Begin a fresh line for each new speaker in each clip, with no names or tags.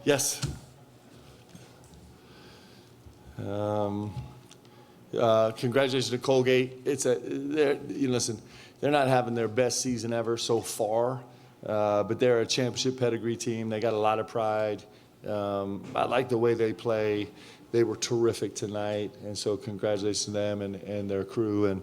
Yes. Congratulations to Colgate. Listen, they're not having their best season ever so far, but they're a championship pedigree team. They got a lot of pride. I like the way they play. They were terrific tonight, and so congratulations to them and their crew. And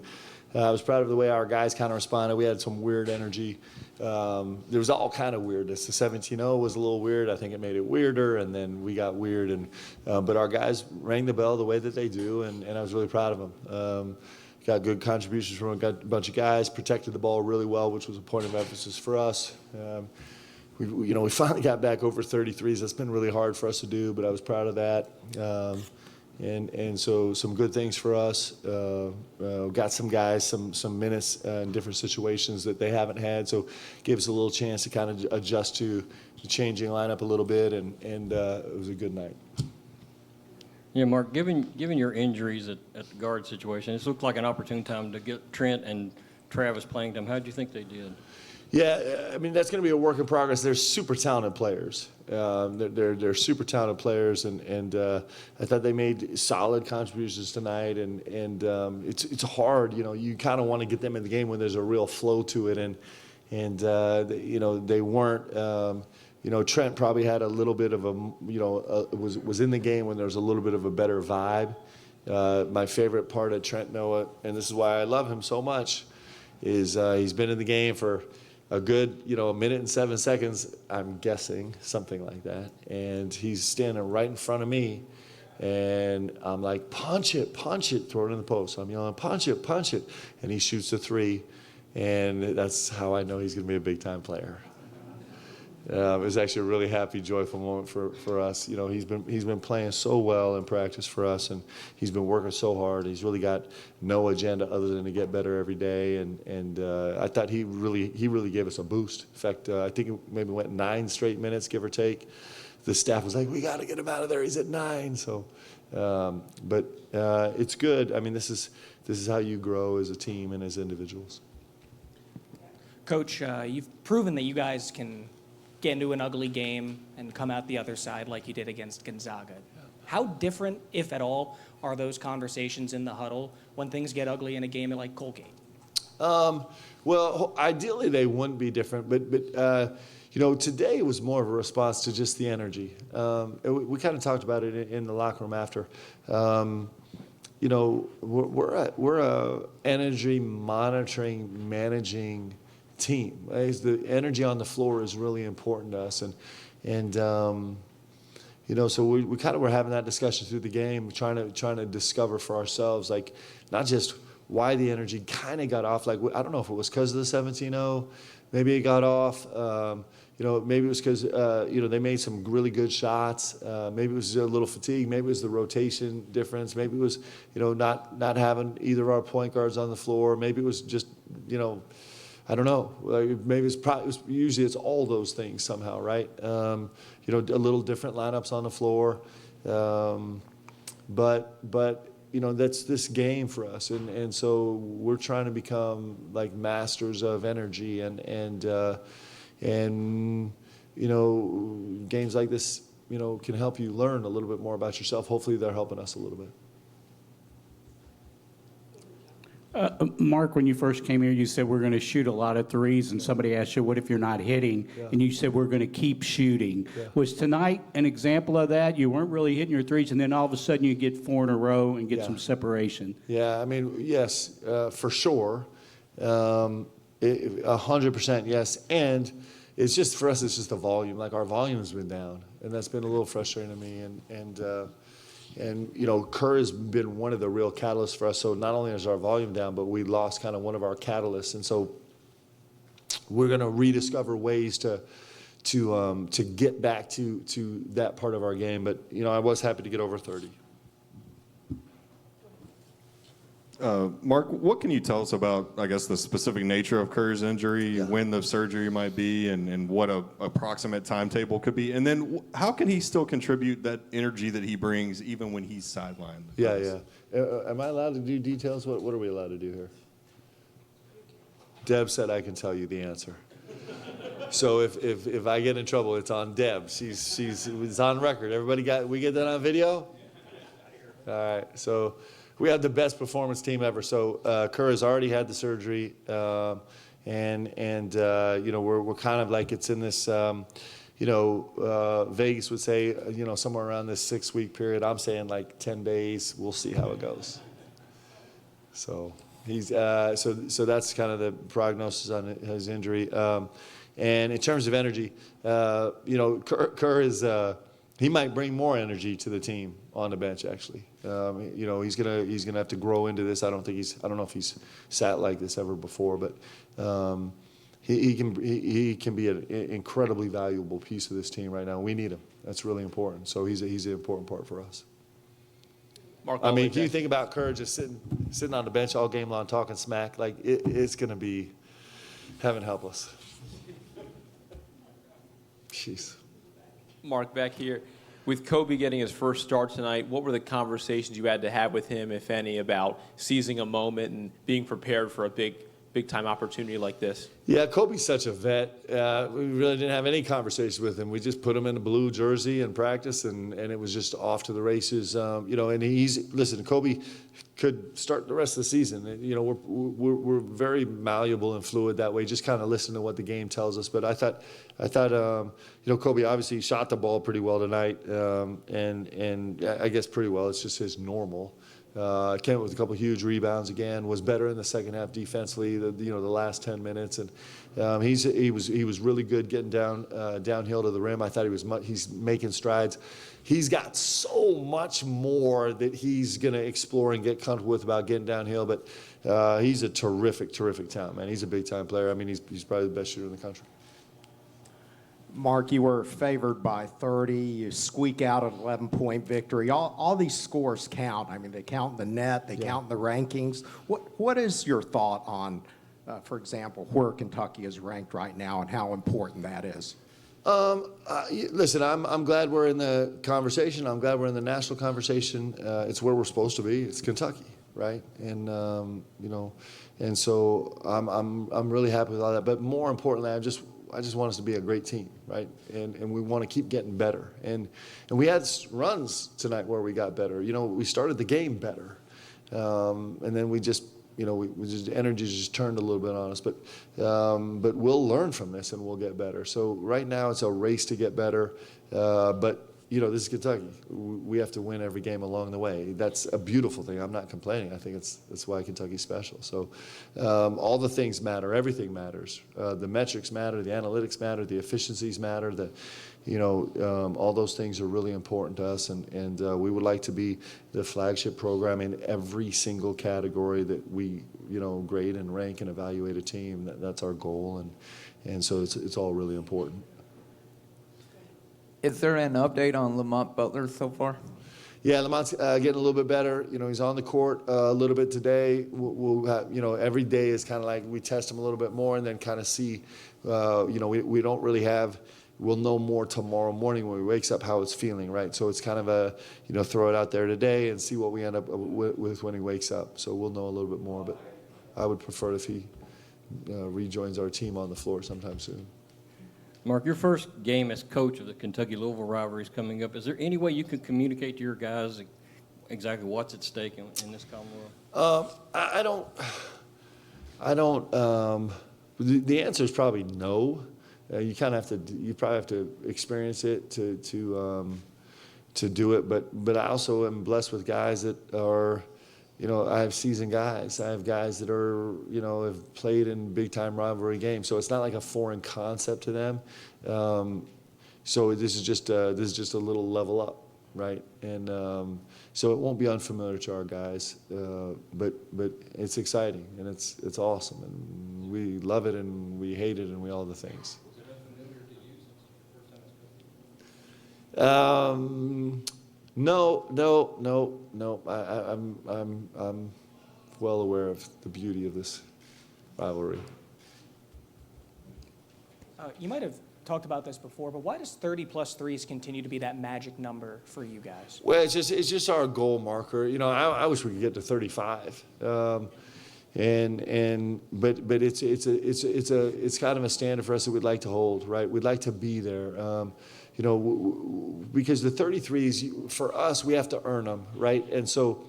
I was proud of the way our guys kind of responded. We had some weird energy. There was all kind of weirdness. The 17-0 was a little weird. I think it made it weirder, and then we got weird. But our guys rang the bell the way that they do, and I was really proud of them. Got good contributions from a bunch of guys, protected the ball really well, which was a point of emphasis for us. We finally got back over 33s. That's been really hard for us to do, but I was proud of that. And so some good things for us. Got some guys some minutes in different situations that they haven't had, so gave us a little chance to kind of adjust to the changing lineup a little bit, and it was a good night.
Yeah, Mark, given your injuries at the guard situation, this looked like an opportune time to get Trent and Travis playing them. How did you think they did?
Yeah, I mean, that's going to be a work in progress. They're super talented players. They're super talented players, and I thought they made solid contributions tonight. And it's hard, you kind of want to get them in the game when there's a real flow to it, and they weren't. Trent probably had a little bit of was in the game when there was a little bit of a better vibe. My favorite part of Trent Noah, and this is why I love him so much, is he's been in the game for a good, a minute and 7 seconds, I'm guessing, something like that. And he's standing right in front of me, and I'm like, punch it, throw it in the post. I'm yelling, punch it, and he shoots a three, and that's how I know he's going to be a big-time player. It was actually a really happy, joyful moment for us. He's been playing so well in practice for us, and he's been working so hard. He's really got no agenda other than to get better every day. And I thought he really gave us a boost. In fact, I think it maybe went 9 straight minutes, give or take. The staff was like, "We got to get him out of there. He's at 9." So, but it's good. I mean, this is how you grow as a team and as individuals.
Coach, you've proven that you guys can get into an ugly game and come out the other side like you did against Gonzaga. How different, if at all, are those conversations in the huddle when things get ugly in a game like Colgate?
Well, ideally they wouldn't be different, but today was more of a response to just the energy. We kind of talked about it in the locker room after. We're a energy monitoring, managing team. The energy on the floor is really important to us, and so we kind of were having that discussion through the game, trying to discover for ourselves, like, not just why the energy kind of got off. Like, I don't know if it was because of the 17-0, maybe it got off. Maybe it was because they made some really good shots. Maybe it was a little fatigue. Maybe it was the rotation difference. Maybe it was not having either of our point guards on the floor. Maybe it was just I don't know. Maybe usually it's all those things somehow, right? A little different lineups on the floor, but that's this game for us, and so we're trying to become like masters of energy, and games like this can help you learn a little bit more about yourself. Hopefully, they're helping us a little bit.
Mark, when you first came here, you said we're going to shoot a lot of threes, and somebody asked you, what if you're not hitting?
Yeah.
And you said we're going to keep shooting.
Yeah.
Was tonight an example of that? You weren't really hitting your threes, and then all of a sudden you get 4 in a row and get some separation.
Yeah, I mean, yes, for sure. 100% yes. And it's just, for us, it's just the volume. Like, our volume has been down, and that's been a little frustrating to me. And Kerr has been one of the real catalysts for us. So not only is our volume down, but we lost kind of one of our catalysts. And so we're going to rediscover ways to get back to that part of our game. But I was happy to get over 30.
Mark, what can you tell us about, I guess, the specific nature of Kerr's injury, when the surgery might be, and what a approximate timetable could be? And then how can he still contribute that energy that he brings even when he's sidelined?
Yeah. Am I allowed to do details? What are we allowed to do here? Deb said I can tell you the answer. So if I get in trouble, it's on Deb. It's on record. We get that on video? All right. So we had the best performance team ever. So Kerr has already had the surgery, and you know, we're kind of like it's in this. You know, Vegas would say, you know, somewhere around this 6-week period. I'm saying like 10 days. We'll see how it goes. So he's so that's kind of the prognosis on his injury. And in terms of energy, you know, Kerr is he might bring more energy to the team on the bench. Actually, you know, he's gonna have to grow into this. I don't know if he's sat like this ever before, but. He can be an incredibly valuable piece of this team right now. We need him. That's really important. So he's an important part for us.
Mark,
I mean, if you think about Kerr just sitting on the bench all game long talking smack, like it's going to be heaven help us. Jeez.
Mark, back here, with Kobe getting his first start tonight, what were the conversations you had to have with him, if any, about seizing a moment and being prepared for a big-time opportunity like this?
Yeah, Kobe's such a vet. We really didn't have any conversations with him. We just put him in a blue jersey and practice, and it was just off to the races. You know, and listen, Kobe could start the rest of the season. You know, we're very malleable and fluid that way. Just kind of listen to what the game tells us. But I thought, you know, Kobe obviously shot the ball pretty well tonight, and I guess pretty well. It's just his normal. Came up with a couple huge rebounds again. Was better in the second half defensively. The last 10 minutes, and he was really good getting downhill to the rim. I thought he's making strides. He's got so much more that he's going to explore and get comfortable with about getting downhill. But he's a terrific talent, man. He's a big time player. I mean, he's probably the best shooter in the country.
Mark, you were favored by 30. You squeak out an 11-point victory. All these scores count. I mean, they count in the net. They count in the rankings. What is your thought on, for example, where Kentucky is ranked right now and how important that is?
Listen, I'm glad we're in the conversation. I'm glad we're in the national conversation. It's where we're supposed to be. It's Kentucky, right? And you know, and so I'm really happy with all that. But more importantly, I just want us to be a great team, right? And we want to keep getting better. And we had runs tonight where we got better. You know, we started the game better, and then we just, you know, energy just turned a little bit on us. But we'll learn from this and we'll get better. So right now it's a race to get better. But you know, this is Kentucky. We have to win every game along the way. That's a beautiful thing. I'm not complaining. I think that's why Kentucky's special. So all the things matter. Everything matters. The metrics matter. The analytics matter. The efficiencies matter. All those things are really important to us. And we would like to be the flagship program in every single category that we, you know, grade and rank and evaluate a team. That's our goal. And so it's all really important.
Is there an update on Lamont Butler so far?
Yeah, Lamont's getting a little bit better. You know, he's on the court a little bit today. We'll have, you know, every day is kind of like we test him a little bit more and then kind of see, you know, we don't really have, we'll know more tomorrow morning when he wakes up how it's feeling, right? So it's kind of a, you know, throw it out there today and see what we end up with when he wakes up. So we'll know a little bit more, but I would prefer if he rejoins our team on the floor sometime soon.
Mark, your first game as coach of the Kentucky-Louisville rivalry is coming up. Is there any way you can communicate to your guys exactly what's at stake in this Commonwealth?
I don't. The answer is probably no. You kind of have to. You probably have to experience it to do it. But I also am blessed with guys that are. You know, I have seasoned guys. I have guys that are, you know, have played in big-time rivalry games. So it's not like a foreign concept to them. So this is just a little level up, right? And so it won't be unfamiliar to our guys. But it's exciting and it's awesome and we love it and we hate it and we all the things. No. I'm well aware of the beauty of this rivalry.
You might have talked about this before, but why does 30-plus threes continue to be that magic number for you guys?
Well, it's just our goal marker. You know, I wish we could get to 35. But it's kind of a standard for us that we'd like to hold, right? We'd like to be there. Because the 33s, for us, we have to earn them, right? And so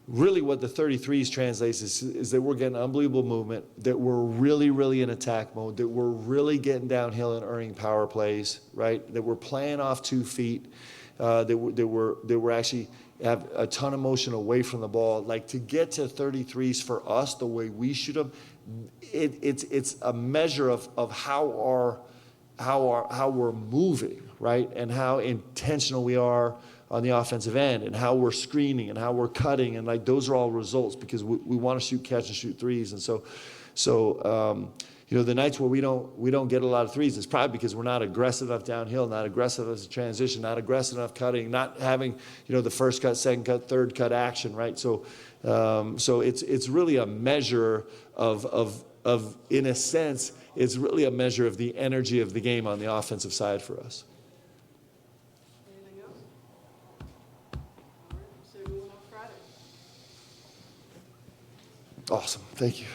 really what the 33s translates is that we're getting unbelievable movement, that we're really, really in attack mode, that we're really getting downhill and earning power plays, right? That we're playing off 2 feet, that we're actually have a ton of motion away from the ball. Like, to get to 33s for us the way we shoot them, it's a measure of how we're moving, right? And how intentional we are on the offensive end, and how we're screening and how we're cutting, and like those are all results because we want to shoot catch and shoot threes. And so the nights where we don't get a lot of threes, it's probably because we're not aggressive enough downhill, not aggressive as a transition, not aggressive enough cutting, not having the first cut, second cut, third cut action, right? So it's really a measure of in a sense, it's really a measure of the energy of the game on the offensive side for us.
Anything else? All right, so we will on Friday.
Awesome. Thank you.